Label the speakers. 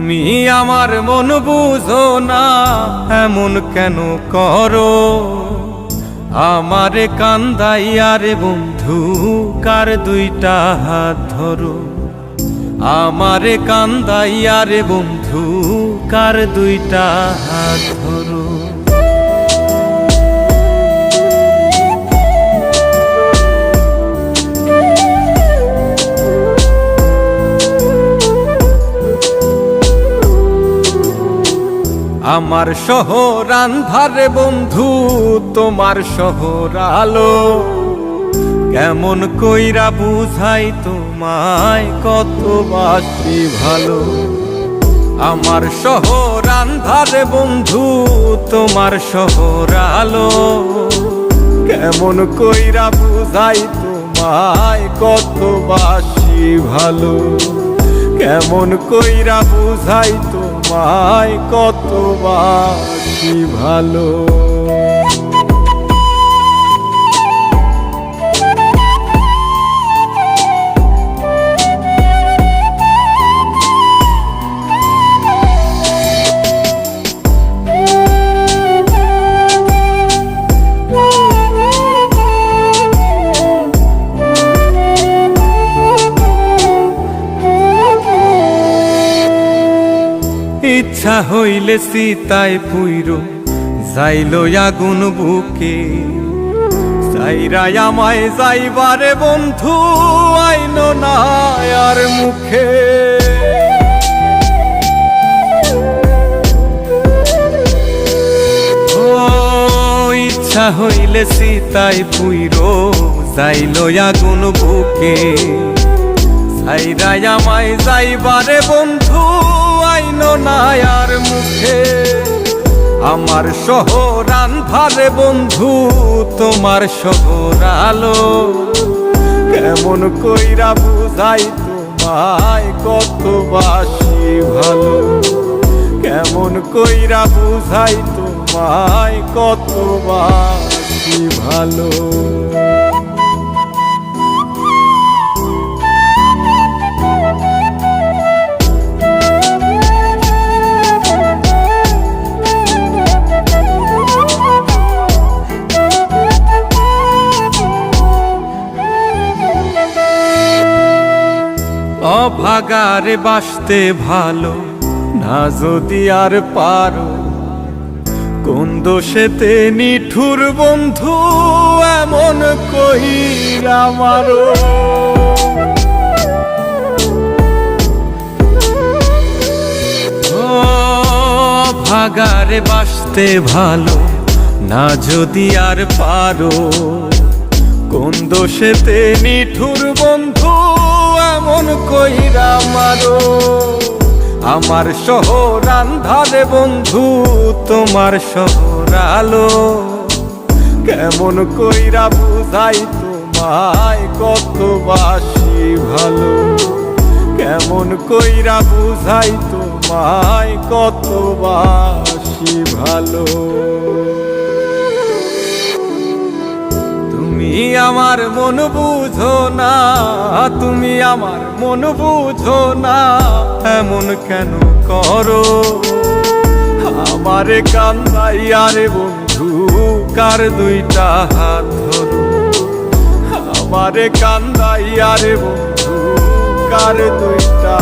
Speaker 1: তুমি আমার মন বুঝো না, এমন কেন করো? আমারে কান্দাইয়া রে বন্ধু, কার দুইটা হাত ধরো। আমারে কান্দাইয়া রে বন্ধু, কার দুইটা হাত ধরো। আমার শহর আন্ধারে বন্ধু, তোমার শহর আলো। কেমন কইরা বুঝাই তোমায়, কত বাসি ভালো। আমার শহর আন্ধারে বন্ধু, তোমার শহর আলো। কেমন কইরা বুঝাই তোমায়, কত বাসি ভালো। কেমন কইরা বুঝাই তোমায়, কত বাসি ভালো। ইচ্ছা হইলে সীতায় পুইরো যাইল আগুন বুকে। সাইরাই আমায় যাইবারে বন্ধু, আইন না আর মুখে। ও ইচ্ছা হইলে সীতায় পুইরো যাইল আগুন বুকে। সাইরাই আমায় যাইবারে বন্ধু, আইন না আর মুখে। আমার শহর আন্ধারে বন্ধু, তোমার শহর আলো। কেমন কইরা বুঝাই তোমায়, কত বাসি ভালো। কেমন কইরা বুঝাই তোমায়, কত বাসি ভালো। অভাগারে বাসতে ভালো না যদি আর পারো। কোন দোষেতে নিঠুর বন্ধু, এমন কইরা মারো। অভাগারে বাসতে ভালো না যদি আর পারো। কোন দোষেতে নিঠুর বন্ধু, এমন কইরা মারো। আমার শহর আন্ধারে বন্ধু, তোমার শহর আলো। কেমন কইরা বুঝাই তোমায়, কত বাসি ভালো। কেমন কইরা বুঝাই তোমায়, কত বাসি ভালো। তুমি আমার মন বুঝো না, তুমি আমার মন বুঝো না, এমন কেন করো? আমারে কান্দাইয়া রে বন্ধু, কার দুইটা হাত ধরো। আমারে কান্দাইয়া রে বন্ধু, কার দুইটা